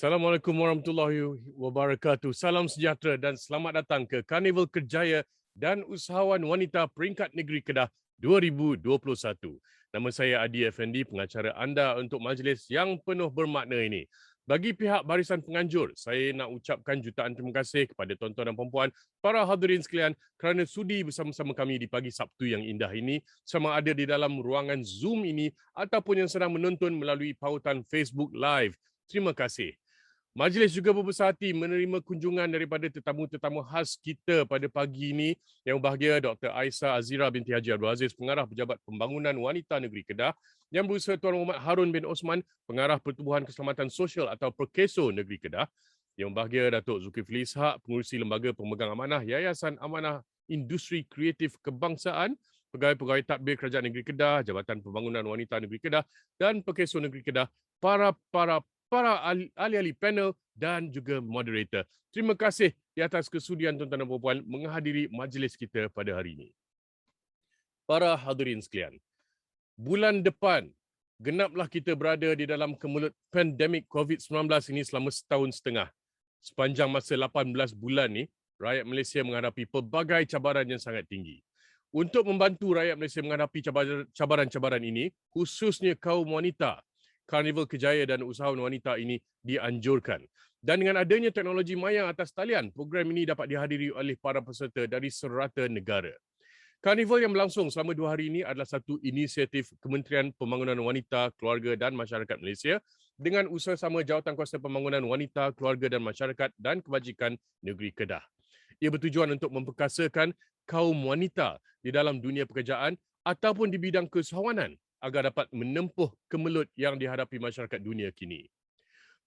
Assalamualaikum warahmatullahi wabarakatuh. Salam sejahtera dan selamat datang ke Karnival Kerjaya dan Usahawan Wanita Peringkat Negeri Kedah 2021. Nama saya Adi Effendi, pengacara anda untuk majlis yang penuh bermakna ini. Bagi pihak barisan penganjur, saya nak ucapkan jutaan terima kasih kepada tuan-tuan dan puan-puan, para hadirin sekalian kerana sudi bersama-sama kami di pagi Sabtu yang indah ini, sama ada di dalam ruangan Zoom ini ataupun yang sedang menonton melalui pautan Facebook Live. Terima kasih. Majlis juga berbesar hati menerima kunjungan daripada tetamu-tetamu khas kita pada pagi ini. Yang berbahagia Dr. Aisha Azira binti Haji Abdul Aziz, Pengarah Pejabat Pembangunan Wanita Negeri Kedah. Yang berusaha Tuan Muhammad Harun bin Osman, Pengarah Pertubuhan Keselamatan Sosial atau Perkeso Negeri Kedah. Yang berbahagia Datuk Zulkifli Ishak, Pengurusi Lembaga Pemegang Amanah Yayasan Amanah Industri Kreatif Kebangsaan, Pegawai-pegawai Tadbir Kerajaan Negeri Kedah, Jabatan Pembangunan Wanita Negeri Kedah dan Perkeso Negeri Kedah, para ahli-ahli panel dan juga moderator. Terima kasih di atas kesudian tuan-tuan dan puan-puan menghadiri majlis kita pada hari ini. Para hadirin sekalian, bulan depan genaplah kita berada di dalam kemelut pandemik COVID-19 ini selama setahun setengah. Sepanjang masa 18 bulan ni, rakyat Malaysia menghadapi pelbagai cabaran yang sangat tinggi. Untuk membantu rakyat Malaysia menghadapi cabaran-cabaran ini, khususnya kaum wanita, Karnival Kerjaya dan Usahawan Wanita ini dianjurkan. Dan dengan adanya teknologi maya atas talian, program ini dapat dihadiri oleh para peserta dari serata negara. Karnival yang berlangsung selama 2 hari ini adalah satu inisiatif Kementerian Pembangunan Wanita, Keluarga dan Masyarakat Malaysia dengan usaha sama Jawatankuasa Pembangunan Wanita, Keluarga dan Masyarakat dan Kebajikan Negeri Kedah. Ia bertujuan untuk memperkasakan kaum wanita di dalam dunia pekerjaan ataupun di bidang keusahawanan agar dapat menempuh kemelut yang dihadapi masyarakat dunia kini.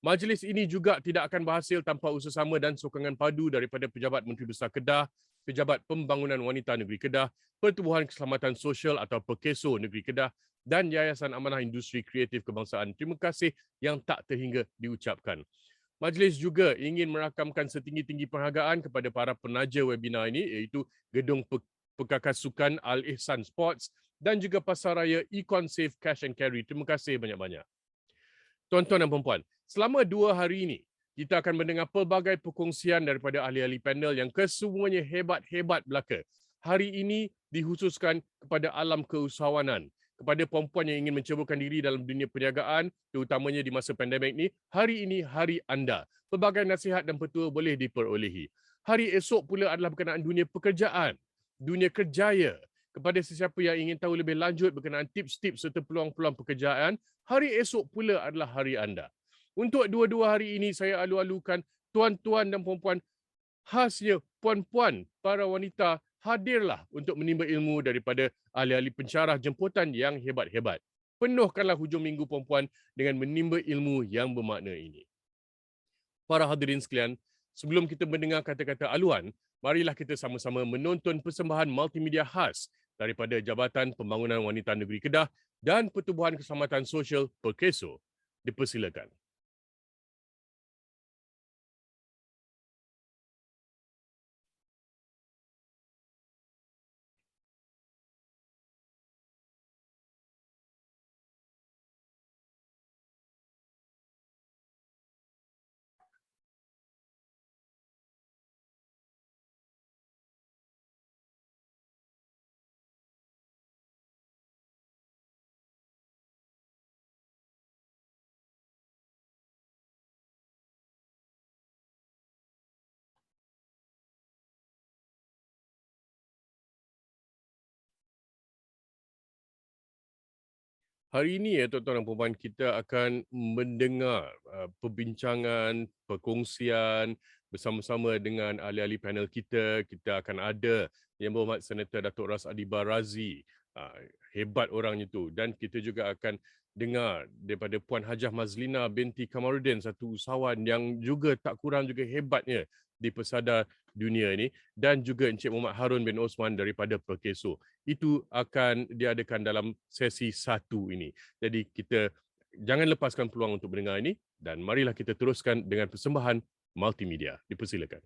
Majlis ini juga tidak akan berhasil tanpa usaha sama dan sokongan padu daripada Pejabat Menteri Besar Kedah, Pejabat Pembangunan Wanita Negeri Kedah, Pertubuhan Keselamatan Sosial atau Perkeso Negeri Kedah dan Yayasan Amanah Industri Kreatif Kebangsaan. Terima kasih yang tak terhingga diucapkan. Majlis juga ingin merakamkan setinggi-tinggi penghargaan kepada para penaja webinar ini iaitu Gedung Perkakas Sukan Al-Ihsan Sports dan juga Pasaraya Econ Safe Cash and Carry. Terima kasih banyak-banyak. Tuan-tuan dan puan-puan, selama 2 hari ini, kita akan mendengar pelbagai perkongsian daripada ahli-ahli panel yang kesemuanya hebat-hebat belaka. Hari ini dikhususkan kepada alam keusahawanan, kepada perempuan yang ingin menceburkan diri dalam dunia perniagaan, terutamanya di masa pandemik ini. Hari ini hari anda. Pelbagai nasihat dan petua boleh diperolehi. Hari esok pula adalah berkenaan dunia pekerjaan, dunia kerjaya. Kepada sesiapa yang ingin tahu lebih lanjut berkenaan tips-tips serta peluang-peluang pekerjaan, hari esok pula adalah hari anda. Untuk dua-dua hari ini saya alu-alukan tuan-tuan dan puan-puan, khasnya puan-puan, para wanita, hadirlah untuk menimba ilmu daripada ahli-ahli pensyarah jemputan yang hebat-hebat. Penuhkanlah hujung minggu puan-puan dengan menimba ilmu yang bermakna ini. Para hadirin sekalian, sebelum kita mendengar kata-kata aluan, marilah kita sama-sama menonton persembahan multimedia khas daripada Jabatan Pembangunan Wanita Negeri Kedah dan Pertubuhan Keselamatan Sosial Perkeso. Dipersilakan. Hari ini ya tuan-tuan dan puan-puan, kita akan mendengar perbincangan, perkongsian bersama-sama dengan ahli-ahli panel kita. Kita akan ada Yang Berhormat Senator Datuk Ras Adiba Razi. Hebat orangnya tu. Dan kita juga akan dengar daripada Puan Hajah Mazlina binti Kamarudin, satu usahawan yang juga tak kurang juga hebatnya di pesada dunia ini, dan juga Encik Muhammad Harun bin Osman daripada Perkeso. Itu akan diadakan dalam sesi 1 ini. Jadi kita jangan lepaskan peluang untuk mendengar ini dan marilah kita teruskan dengan persembahan multimedia. Dipersilakan.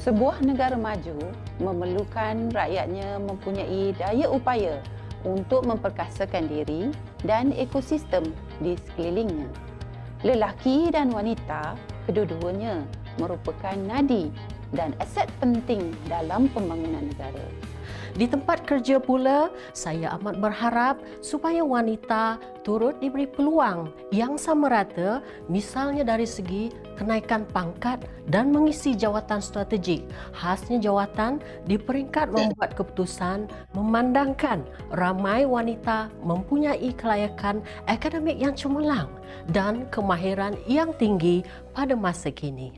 Sebuah negara maju memerlukan rakyatnya mempunyai daya upaya untuk memperkasakan diri dan ekosistem di sekelilingnya. Lelaki dan wanita, kedua-duanya merupakan nadi dan aset penting dalam pembangunan negara. Di tempat kerja pula, saya amat berharap supaya wanita turut diberi peluang yang sama rata, misalnya dari segi kenaikan pangkat dan mengisi jawatan strategik. Khasnya jawatan di peringkat membuat keputusan memandangkan ramai wanita mempunyai kelayakan akademik yang cemerlang dan kemahiran yang tinggi pada masa kini.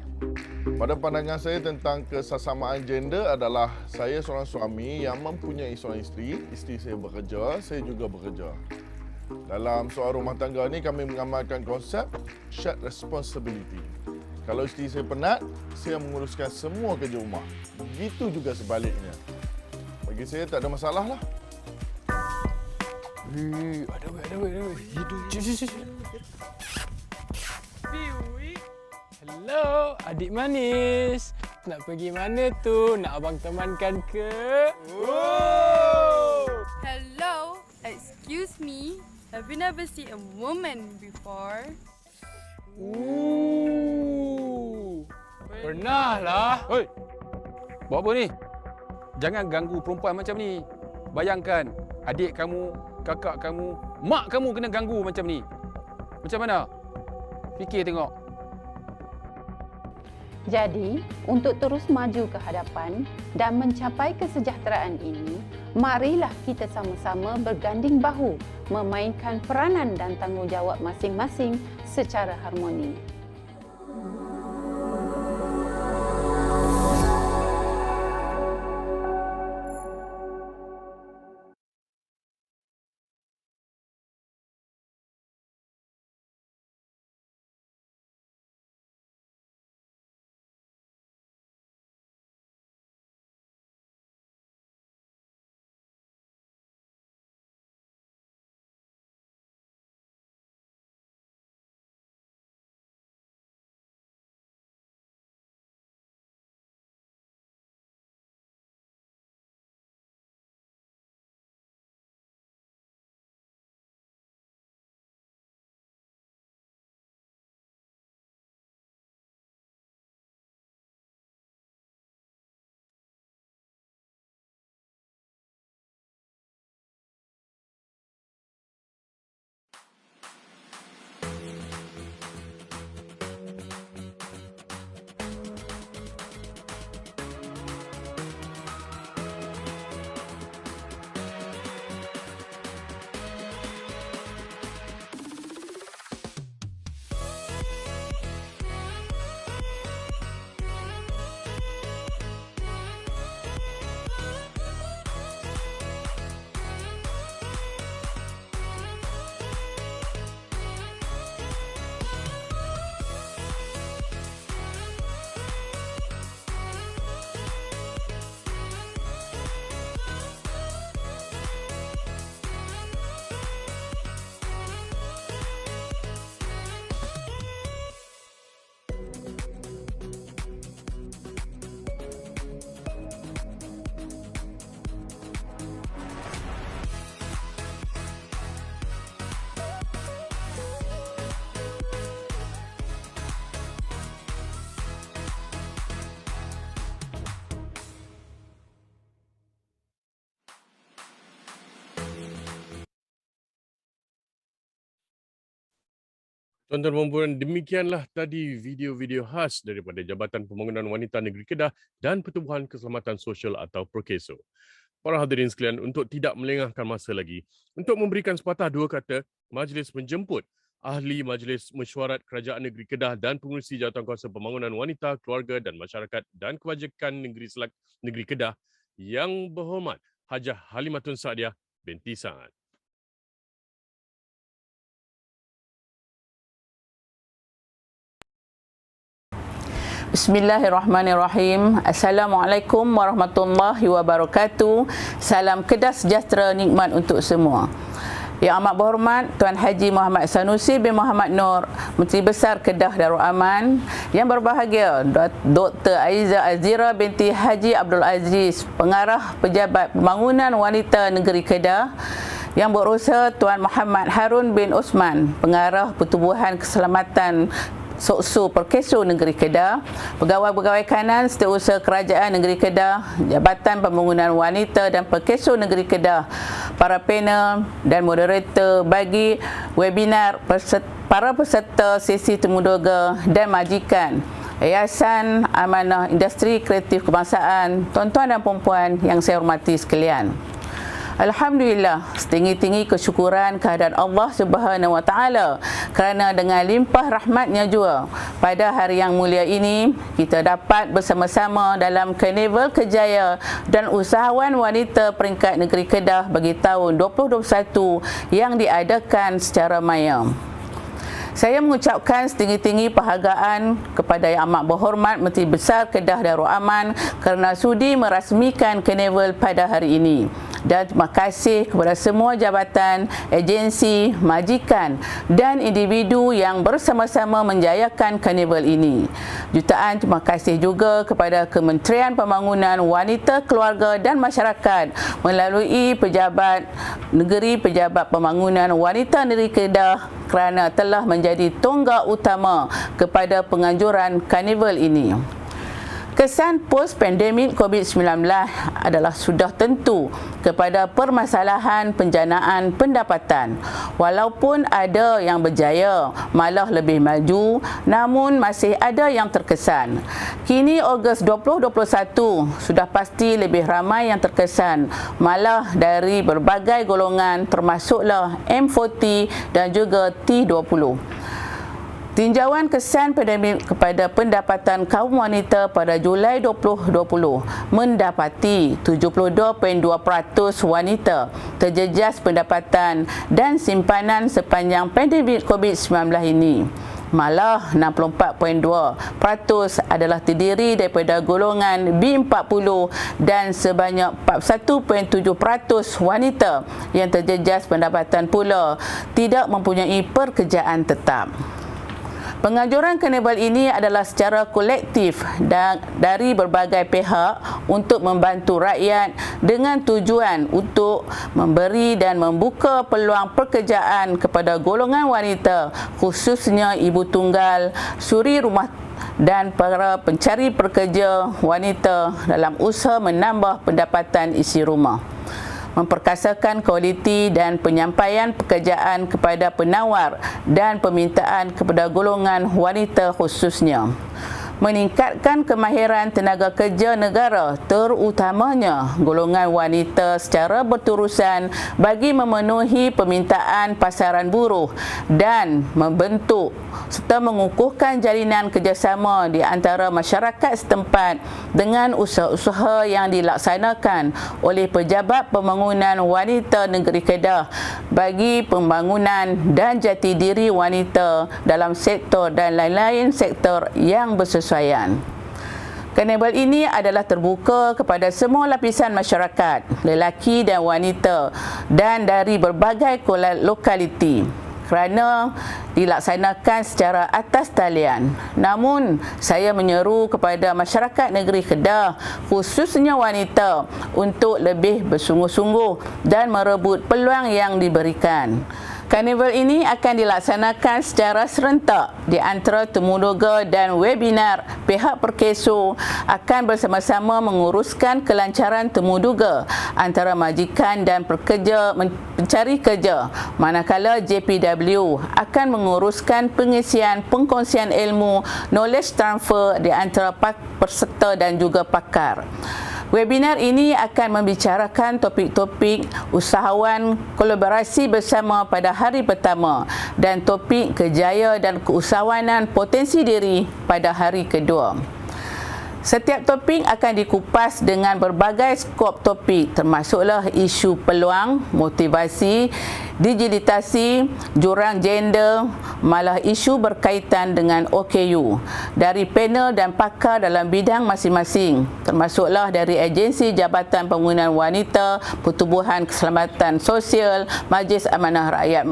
Pada pandangan saya tentang kesesamaan gender adalah saya seorang suami yang mempunyai seorang isteri saya bekerja, saya juga bekerja. Dalam soal rumah tangga ni kami mengamalkan konsep shared responsibility. Kalau isteri saya penat, saya menguruskan semua kerja rumah. Begitu juga sebaliknya. Bagi saya tak ada masalah lah. Ada weh. Hello, adik manis. Nak pergi mana tu? Nak abang temankan ke? Hello, excuse me. Have you never seen a woman before? Pernah lah. Oi, buat apa ni? Jangan ganggu perempuan macam ni. Bayangkan, adik kamu, kakak kamu, mak kamu kena ganggu macam ni. Macam mana? Fikir tengok. Jadi, untuk terus maju ke hadapan dan mencapai kesejahteraan ini, marilah kita sama-sama berganding bahu memainkan peranan dan tanggungjawab masing-masing secara harmoni. Tuan-tuan dan puan, demikianlah tadi video-video khas daripada Jabatan Pembangunan Wanita Negeri Kedah dan Pertubuhan Keselamatan Sosial atau Perkeso. Para hadirin sekalian, untuk tidak melengahkan masa lagi, untuk memberikan sepatah dua kata, majlis menjemput Ahli Majlis Mesyuarat Kerajaan Negeri Kedah dan Pengurusi Jawatankuasa Pembangunan Wanita, Keluarga dan Masyarakat dan Kebajikan Negeri Kedah yang berhormat Hajah Halimatun Saadiah binti Saad. Bismillahirrahmanirrahim. Assalamualaikum warahmatullahi wabarakatuh. Salam Kedah sejahtera nikmat untuk semua. Yang amat berhormat Tuan Haji Muhammad Sanusi bin Muhammad Nur, Menteri Besar Kedah Darul Aman. Yang berbahagia Dr. Aiza Azira binti Haji Abdul Aziz, Pengarah Pejabat Pembangunan Wanita Negeri Kedah. Yang berusaha Tuan Muhammad Harun bin Osman, Pengarah Pertubuhan Keselamatan Sokso Perkeso Negeri Kedah, pegawai-pegawai kanan Setiausaha Kerajaan Negeri Kedah, Jabatan Pembangunan Wanita dan Perkeso Negeri Kedah, para panel dan moderator bagi webinar, para peserta sesi temuduga dan majikan, Yayasan Amanah Industri Kreatif Kebangsaan, tuan-tuan dan puan-puan yang saya hormati sekalian. Alhamdulillah, setinggi-tinggi kesyukuran kehadirat Allah Subhanahu Wa Taala kerana dengan limpah rahmatnya jua pada hari yang mulia ini kita dapat bersama-sama dalam Karnival Kerjaya dan Usahawan Wanita Peringkat Negeri Kedah bagi tahun 2021 yang diadakan secara maya. Saya mengucapkan setinggi-tinggi penghargaan kepada Yang Amat Berhormat Menteri Besar Kedah Darul Aman kerana sudi merasmikan Karnival pada hari ini. Dan terima kasih kepada semua jabatan, agensi, majikan dan individu yang bersama-sama menjayakan Karnival ini. Jutaan terima kasih juga kepada Kementerian Pembangunan Wanita, Keluarga dan Masyarakat melalui Pejabat Negeri Pejabat Pembangunan Wanita Negeri Kedah kerana telah menjadi tonggak utama kepada penganjuran Karnival ini. Kesan post-pandemik COVID-19 adalah sudah tentu kepada permasalahan penjanaan pendapatan. Walaupun ada yang berjaya, malah lebih maju, namun masih ada yang terkesan. Kini Ogos 2021 sudah pasti lebih ramai yang terkesan, malah dari berbagai golongan termasuklah M40 dan juga T20. Tinjauan kesan pandemik kepada pendapatan kaum wanita pada Julai 2020 mendapati 72.2% wanita terjejas pendapatan dan simpanan sepanjang pandemik COVID-19 ini. Malah 64.2% adalah terdiri daripada golongan B40 dan sebanyak 41.7% wanita yang terjejas pendapatan pula tidak mempunyai pekerjaan tetap. Penganjuran Karnival ini adalah secara kolektif dan dari berbagai pihak untuk membantu rakyat dengan tujuan untuk memberi dan membuka peluang pekerjaan kepada golongan wanita, khususnya ibu tunggal, suri rumah dan para pencari pekerja wanita dalam usaha menambah pendapatan isi rumah. Memperkasakan kualiti dan penyampaian pekerjaan kepada penawar dan permintaan kepada golongan wanita khususnya. Meningkatkan kemahiran tenaga kerja negara terutamanya golongan wanita secara berterusan bagi memenuhi permintaan pasaran buruh dan membentuk serta mengukuhkan jalinan kerjasama di antara masyarakat setempat dengan usaha-usaha yang dilaksanakan oleh Pejabat Pembangunan Wanita Negeri Kedah bagi pembangunan dan jati diri wanita dalam sektor dan lain-lain sektor yang bersesuaian. Karnival ini adalah terbuka kepada semua lapisan masyarakat, lelaki dan wanita dan dari berbagai lokaliti kerana dilaksanakan secara atas talian. Namun, saya menyeru kepada masyarakat negeri Kedah, khususnya wanita, untuk lebih bersungguh-sungguh dan merebut peluang yang diberikan. Karnival ini akan dilaksanakan secara serentak di antara temuduga dan webinar. Pihak Perkeso akan bersama-sama menguruskan kelancaran temuduga antara majikan dan pekerja mencari kerja, manakala JPW akan menguruskan pengisian pengkongsian ilmu, knowledge transfer di antara peserta dan juga pakar. Webinar ini akan membicarakan topik-topik usahawan kolaborasi bersama pada hari pertama dan topik kerjaya dan keusahawanan potensi diri pada hari kedua. Setiap topik akan dikupas dengan berbagai skop topik termasuklah isu peluang, motivasi digitalisasi, jurang gender, malah isu berkaitan dengan OKU dari panel dan pakar dalam bidang masing-masing, termasuklah dari Agensi Jabatan Pembangunan Wanita, Pertubuhan Keselamatan Sosial, Majlis Amanah Rakyat,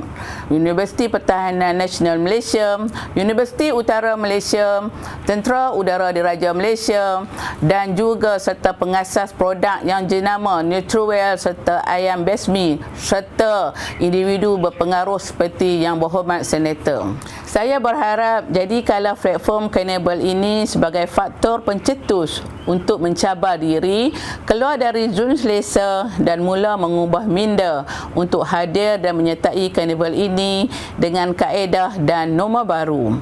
Universiti Pertahanan Nasional Malaysia, Universiti Utara Malaysia, Tentera Udara Diraja Malaysia dan juga serta pengasas produk yang jenama Nutriwell serta Ayam Besmi serta individu berpengaruh seperti Yang Berhormat Senator. Saya berharap jadikanlah platform Carnival ini sebagai faktor pencetus untuk mencabar diri, keluar dari zon selesa dan mula mengubah minda untuk hadir dan menyertai Carnival ini dengan kaedah dan norma baru.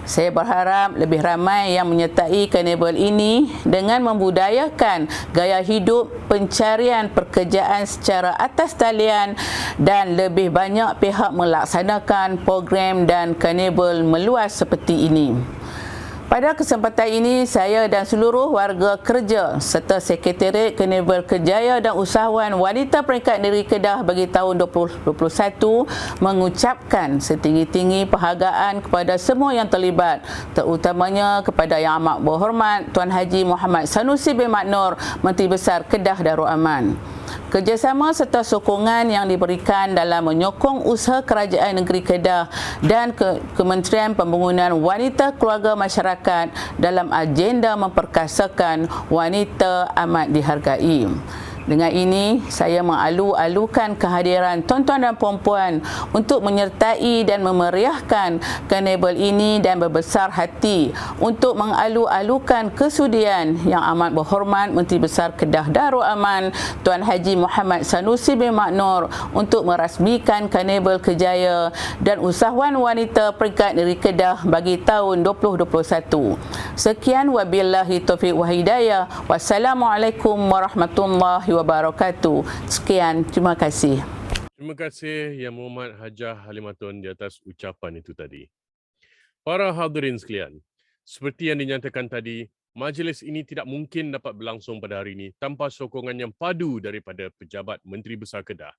Saya berharap lebih ramai yang menyertai Carnival ini dengan membudayakan gaya hidup pencarian pekerjaan secara atas talian dan lebih banyak pihak melaksanakan program dan Carnival meluas seperti ini. Pada kesempatan ini, saya dan seluruh warga kerja serta Sekretariat Carnival Kerjaya dan Usahawan Wanita Peringkat Negeri Kedah bagi tahun 2021 mengucapkan setinggi-tinggi penghargaan kepada semua yang terlibat, terutamanya kepada Yang Amat Berhormat Tuan Haji Muhammad Sanusi bin Mat Noor, Menteri Besar Kedah Darul Aman. Kerjasama serta sokongan yang diberikan dalam menyokong usaha Kerajaan Negeri Kedah dan Kementerian Pembangunan Wanita Keluarga Masyarakat dalam agenda memperkasakan wanita amat dihargai. Dengan ini, saya mengalu-alukan kehadiran tuan-tuan dan puan-puan untuk menyertai dan memeriahkan Carnival ini dan berbesar hati untuk mengalu-alukan kesudian Yang Amat Berhormat Menteri Besar Kedah Darul Aman Tuan Haji Muhammad Sanusi bin Mat Noor untuk merasmikan Carnival Kerjaya dan Usahawan Wanita Peringkat Negeri Kedah bagi tahun 2021. Sekian, wabillahi taufiq wa hidayah. Wassalamualaikum warahmatullahi wabarakatuh. Sekian, terima kasih. Terima kasih Yang Berhormat Hajah Halimatun di atas ucapan itu tadi. Para hadirin sekalian, seperti yang dinyatakan tadi, majlis ini tidak mungkin dapat berlangsung pada hari ini tanpa sokongan yang padu daripada pejabat Menteri Besar Kedah.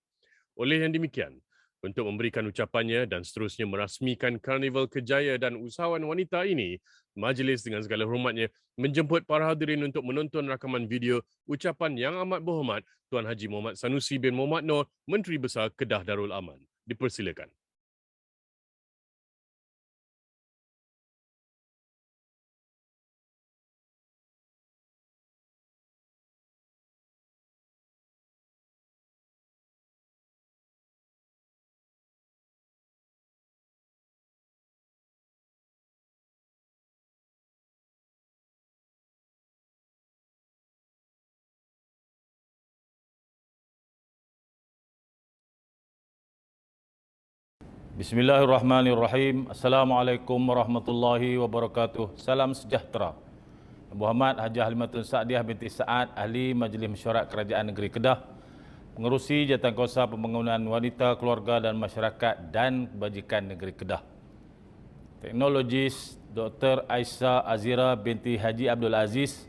Oleh yang demikian, untuk memberikan ucapannya dan seterusnya merasmikan Carnival Kerjaya dan Usahawan Wanita ini, majlis dengan segala hormatnya menjemput para hadirin untuk menonton rakaman video ucapan Yang Amat Berhormat Tuan Haji Muhammad Sanusi bin Mat Noor, Menteri Besar Kedah Darul Aman. Dipersilakan. Bismillahirrahmanirrahim. Assalamualaikum warahmatullahi wabarakatuh. Salam sejahtera. Yang Berhormat Hajah Halimatun Sa'diah binti Sa'ad, Ahli Majlis Mesyuarat Kerajaan Negeri Kedah, Pengerusi Jawatankuasa Pembangunan Wanita, Keluarga dan Masyarakat dan Kebajikan Negeri Kedah. Teknologis Dr. Aisyah Azira binti Haji Abdul Aziz,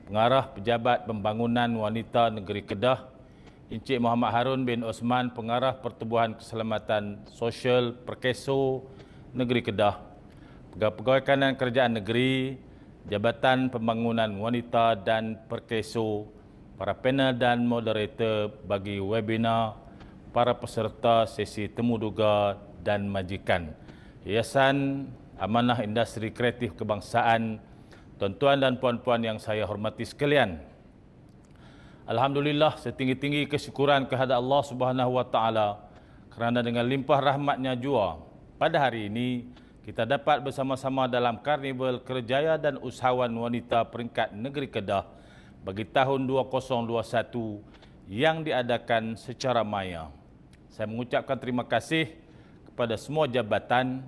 Pengarah Pejabat Pembangunan Wanita Negeri Kedah, Encik Muhammad Harun bin Osman, Pengarah Pertubuhan Keselamatan Sosial Perkeso Negeri Kedah, Pegawai Kanan Kerajaan Negeri, Jabatan Pembangunan Wanita dan Perkeso, para panel dan moderator bagi webinar, para peserta sesi temu duga dan majikan, Yayasan Amanah Industri Kreatif Kebangsaan, tuan-tuan dan puan-puan yang saya hormati sekalian. Alhamdulillah, setinggi-tinggi kesyukuran kehadrat Allah Subhanahu wa taala kerana dengan limpah rahmatnya jua pada hari ini kita dapat bersama-sama dalam Carnival Kerjaya dan Usahawan Wanita Peringkat Negeri Kedah bagi tahun 2021 yang diadakan secara maya. Saya mengucapkan terima kasih kepada semua jabatan,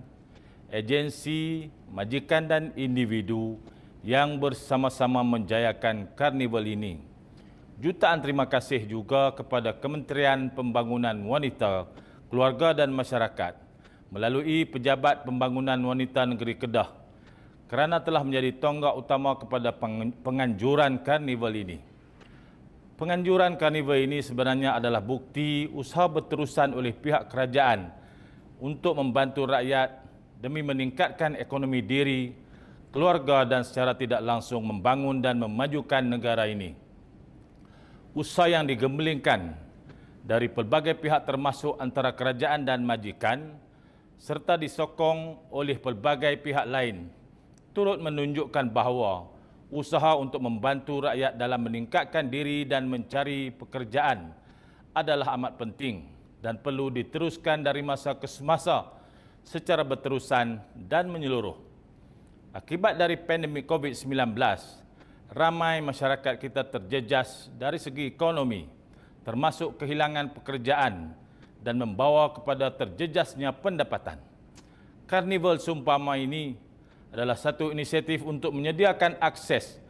agensi, majikan dan individu yang bersama-sama menjayakan Carnival ini. Jutaan terima kasih juga kepada Kementerian Pembangunan Wanita, Keluarga dan Masyarakat melalui Pejabat Pembangunan Wanita Negeri Kedah kerana telah menjadi tonggak utama kepada penganjuran Carnival ini. Penganjuran karnival ini sebenarnya adalah bukti usaha berterusan oleh pihak kerajaan untuk membantu rakyat demi meningkatkan ekonomi diri, keluarga dan secara tidak langsung membangun dan memajukan negara ini. Usaha yang digemblengkan dari pelbagai pihak termasuk antara kerajaan dan majikan serta disokong oleh pelbagai pihak lain turut menunjukkan bahawa usaha untuk membantu rakyat dalam meningkatkan diri dan mencari pekerjaan adalah amat penting dan perlu diteruskan dari masa ke semasa secara berterusan dan menyeluruh. Akibat dari pandemik COVID-19, ramai masyarakat kita terjejas dari segi ekonomi, termasuk kehilangan pekerjaan dan membawa kepada terjejasnya pendapatan. Karnival seumpama ini adalah satu inisiatif untuk menyediakan akses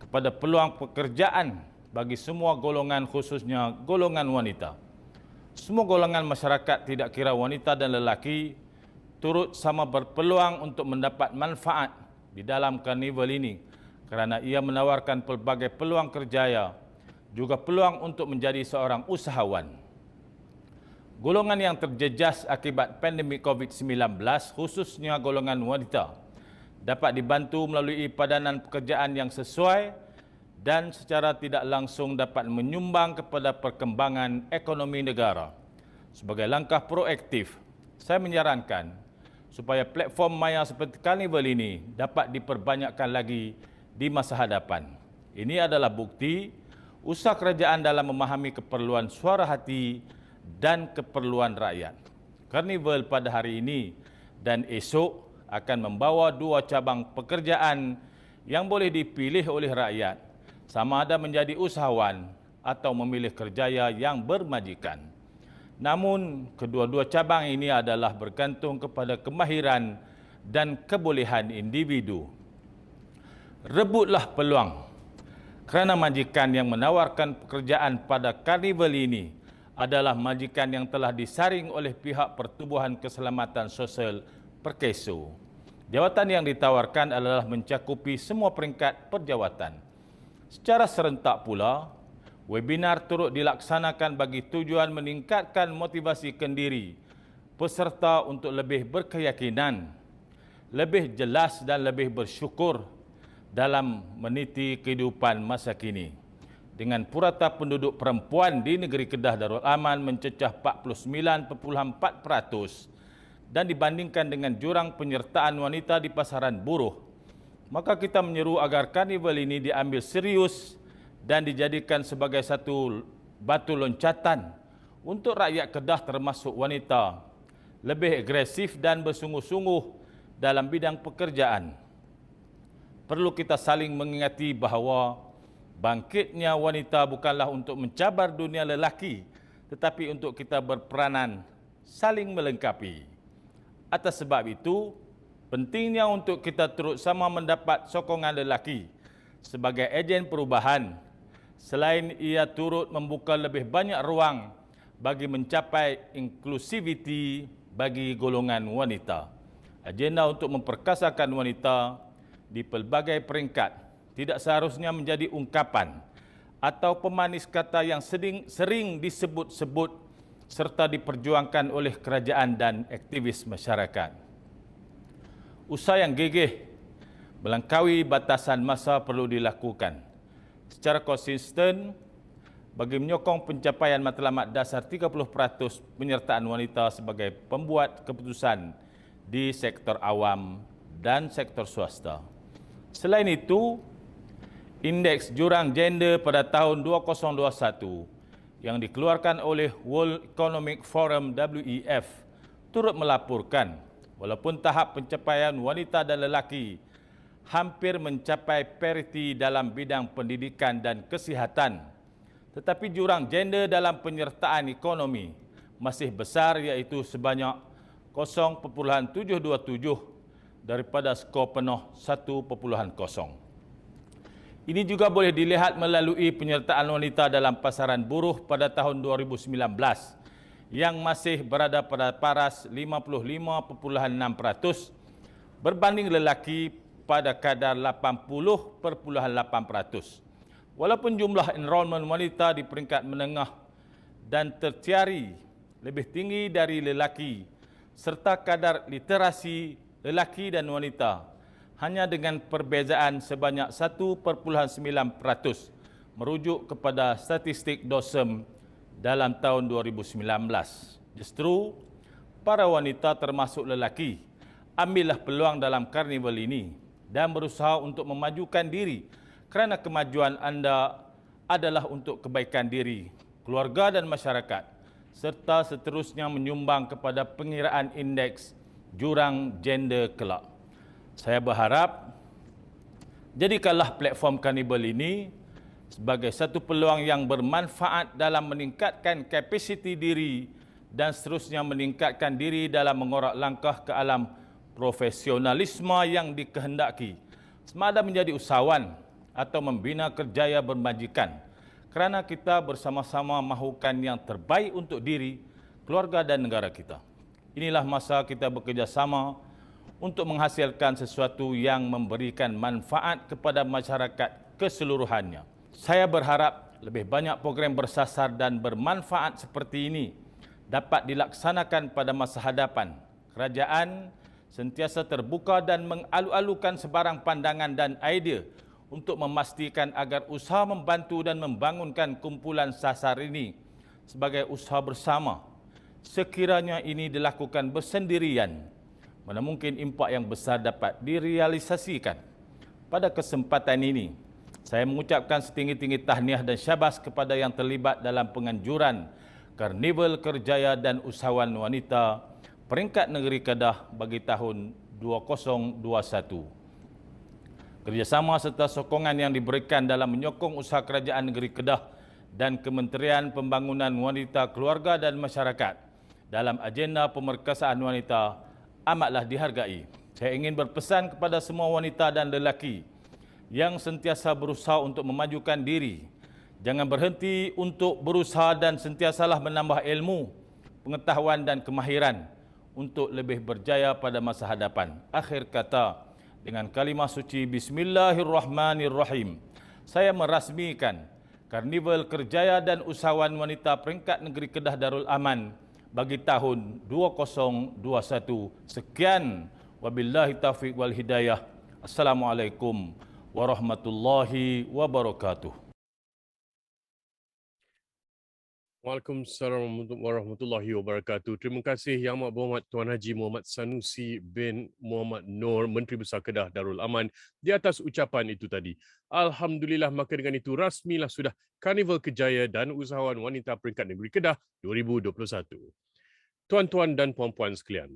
kepada peluang pekerjaan bagi semua golongan, khususnya golongan wanita. Semua golongan masyarakat, tidak kira wanita dan lelaki, turut sama berpeluang untuk mendapat manfaat di dalam karnival ini kerana ia menawarkan pelbagai peluang kerjaya, juga peluang untuk menjadi seorang usahawan. Golongan yang terjejas akibat pandemik COVID-19, khususnya golongan wanita, dapat dibantu melalui padanan pekerjaan yang sesuai dan secara tidak langsung dapat menyumbang kepada perkembangan ekonomi negara. Sebagai langkah proaktif, saya menyarankan supaya platform maya seperti karnival ini dapat diperbanyakkan lagi di masa hadapan. Ini adalah bukti usaha kerajaan dalam memahami keperluan suara hati dan keperluan rakyat. Karnival pada hari ini dan esok akan membawa dua cabang pekerjaan yang boleh dipilih oleh rakyat, sama ada menjadi usahawan atau memilih kerjaya yang bermajikan. Namun, kedua-dua cabang ini adalah bergantung kepada kemahiran dan kebolehan individu. Rebutlah peluang, kerana majikan yang menawarkan pekerjaan pada karnival ini adalah majikan yang telah disaring oleh pihak Pertubuhan Keselamatan Sosial Perkeso. Jawatan yang ditawarkan adalah mencakupi semua peringkat perjawatan. Secara serentak pula, webinar turut dilaksanakan bagi tujuan meningkatkan motivasi kendiri peserta untuk lebih berkeyakinan, lebih jelas dan lebih bersyukur dalam meniti kehidupan masa kini. Dengan purata penduduk perempuan di negeri Kedah Darul Aman mencecah 49.4% dan dibandingkan dengan jurang penyertaan wanita di pasaran buruh, maka kita menyeru agar karnival ini diambil serius dan dijadikan sebagai satu batu loncatan untuk rakyat Kedah termasuk wanita lebih agresif dan bersungguh-sungguh dalam bidang pekerjaan. Perlu kita saling mengingati bahawa bangkitnya wanita bukanlah untuk mencabar dunia lelaki, tetapi untuk kita berperanan saling melengkapi. Atas sebab itu, pentingnya untuk kita turut sama mendapat sokongan lelaki sebagai ejen perubahan, selain ia turut membuka lebih banyak ruang bagi mencapai inklusiviti bagi golongan wanita. Agenda untuk memperkasakan wanita di pelbagai peringkat tidak seharusnya menjadi ungkapan atau pemanis kata yang sering disebut-sebut serta diperjuangkan oleh kerajaan dan aktivis masyarakat. Usaha yang gigih melangkaui batasan masa perlu dilakukan secara konsisten bagi menyokong pencapaian matlamat dasar 30% penyertaan wanita sebagai pembuat keputusan di sektor awam dan sektor swasta. Selain itu, indeks jurang gender pada tahun 2021 yang dikeluarkan oleh World Economic Forum WEF turut melaporkan walaupun tahap pencapaian wanita dan lelaki hampir mencapai pariti dalam bidang pendidikan dan kesihatan, tetapi jurang gender dalam penyertaan ekonomi masih besar, iaitu sebanyak 0.727 daripada skor penuh 1.0. Ini juga boleh dilihat melalui penyertaan wanita dalam pasaran buruh pada tahun 2019 yang masih berada pada paras 55.6% berbanding lelaki pada kadar 80.8%. Walaupun jumlah enrolment wanita di peringkat menengah dan tertiari lebih tinggi dari lelaki serta kadar literasi lelaki dan wanita hanya dengan perbezaan sebanyak 1.9% merujuk kepada statistik DOSEM dalam tahun 2019. Justru, para wanita termasuk lelaki ambillah peluang dalam karnival ini dan berusaha untuk memajukan diri kerana kemajuan anda adalah untuk kebaikan diri, keluarga dan masyarakat serta seterusnya menyumbang kepada pengiraan indeks jurang gender kelak. Saya berharap jadikanlah platform karnival ini sebagai satu peluang yang bermanfaat dalam meningkatkan kapasiti diri dan seterusnya meningkatkan diri dalam mengorak langkah ke alam profesionalisme yang dikehendaki, sama ada menjadi usahawan atau membina kerjaya bermajikan, kerana kita bersama-sama mahukan yang terbaik untuk diri, keluarga dan negara kita. Inilah masa kita bekerjasama untuk menghasilkan sesuatu yang memberikan manfaat kepada masyarakat keseluruhannya. Saya berharap lebih banyak program bersasar dan bermanfaat seperti ini dapat dilaksanakan pada masa hadapan. Kerajaan sentiasa terbuka dan mengalu-alukan sebarang pandangan dan idea untuk memastikan agar usaha membantu dan membangunkan kumpulan sasar ini sebagai usaha bersama. Sekiranya ini dilakukan bersendirian, mana mungkin impak yang besar dapat direalisasikan. Pada kesempatan ini, saya mengucapkan setinggi-tinggi tahniah dan syabas kepada yang terlibat dalam penganjuran Karnival Kerjaya dan Usahawan Wanita peringkat negeri Kedah bagi tahun 2021. Kerjasama serta sokongan yang diberikan dalam menyokong usaha kerajaan negeri Kedah dan Kementerian Pembangunan Wanita, Keluarga dan Masyarakat dalam agenda pemerkasaan wanita amatlah dihargai. Saya ingin berpesan kepada semua wanita dan lelaki yang sentiasa berusaha untuk memajukan diri. Jangan berhenti untuk berusaha dan sentiasalah menambah ilmu, pengetahuan dan kemahiran untuk lebih berjaya pada masa hadapan. Akhir kata, dengan kalimah suci Bismillahirrahmanirrahim, saya merasmikan Karnival Kerjaya dan Usahawan Wanita peringkat negeri Kedah Darul Aman bagi tahun 2021. Sekian, wabillahi taufiq wal hidayah. Assalamualaikum warahmatullahi wabarakatuh. Waalaikumsalam warahmatullahi wabarakatuh. Terima kasih Yang Amat Berhormat Tuan Haji Muhammad Sanusi bin Muhammad Noor, Menteri Besar Kedah Darul Aman, di atas ucapan itu tadi. Alhamdulillah, maka dengan itu rasmilah sudah Karnival Kerjaya dan Usahawan Wanita peringkat negeri Kedah 2021. Tuan-tuan dan puan-puan sekalian,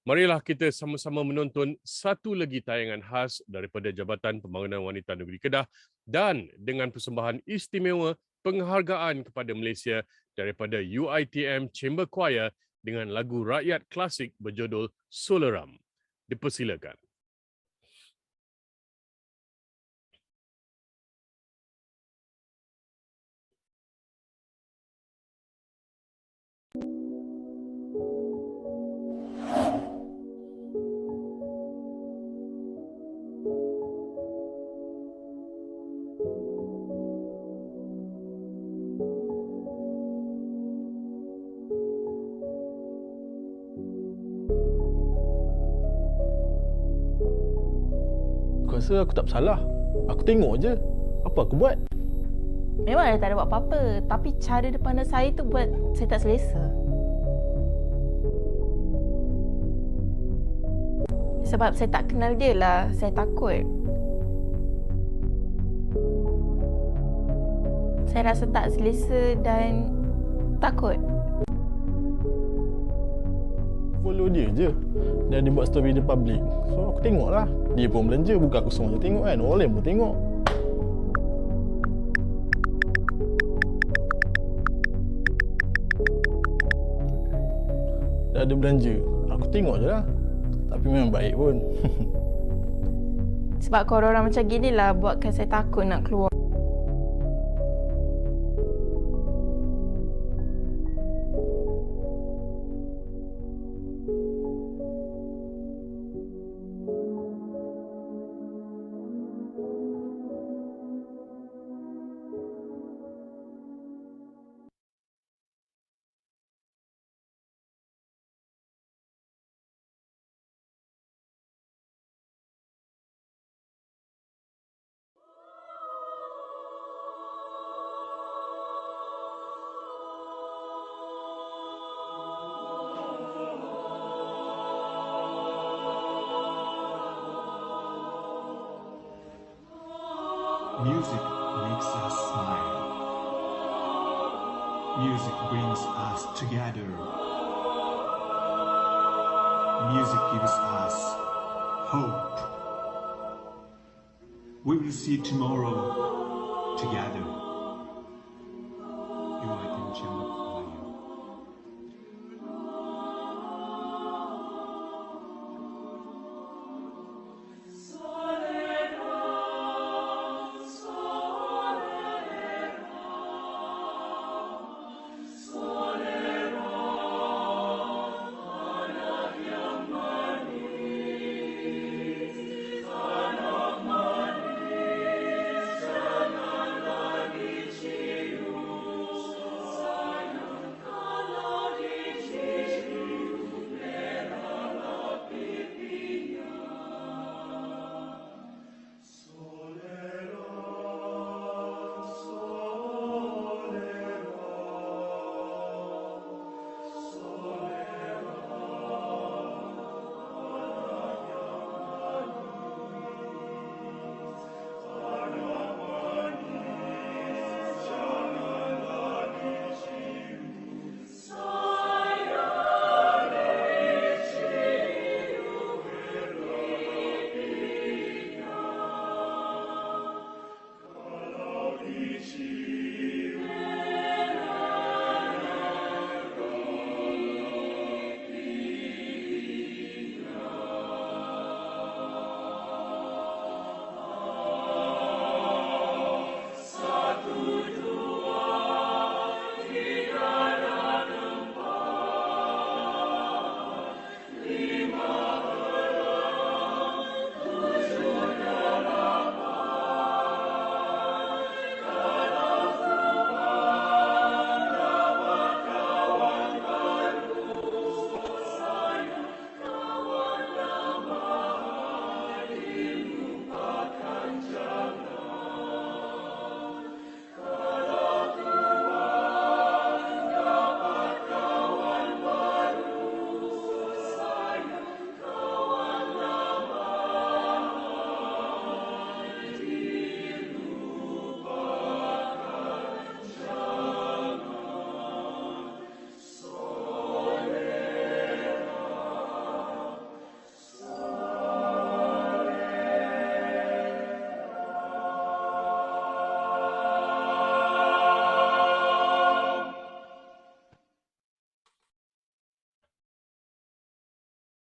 marilah kita sama-sama menonton satu lagi tayangan khas daripada Jabatan Pembangunan Wanita Negeri Kedah dan dengan persembahan istimewa penghargaan kepada Malaysia daripada UiTM Chamber Choir dengan lagu rakyat klasik berjudul Solaram. Dipersilakan. Aku rasa aku tak bersalah. Aku tengok je. Apa aku buat? Memang dia tak ada buat apa-apa. Tapi cara dia pandang saya tu buat saya tak selesa. Sebab saya tak kenal dia lah. Saya takut. Saya rasa tak selesa dan takut. Follow dia je. Dan dia buat story di public. So aku tengok lah. Dia pun belanja, bukan aku seorang je tengok kan. Orang lain pun tengok. Dah ada belanja. Aku tengok je lah. Tapi memang baik pun. Sebab kalau orang macam gini lah buatkan saya takut nak keluar. Music makes us smile. Music brings us together. Music gives us hope. We will see tomorrow together. UITM Chamber Choir.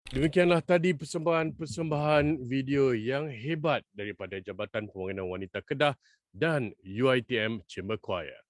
Demikianlah tadi persembahan video yang hebat daripada Jabatan Pembangunan Wanita Kedah dan UITM Chamber Choir.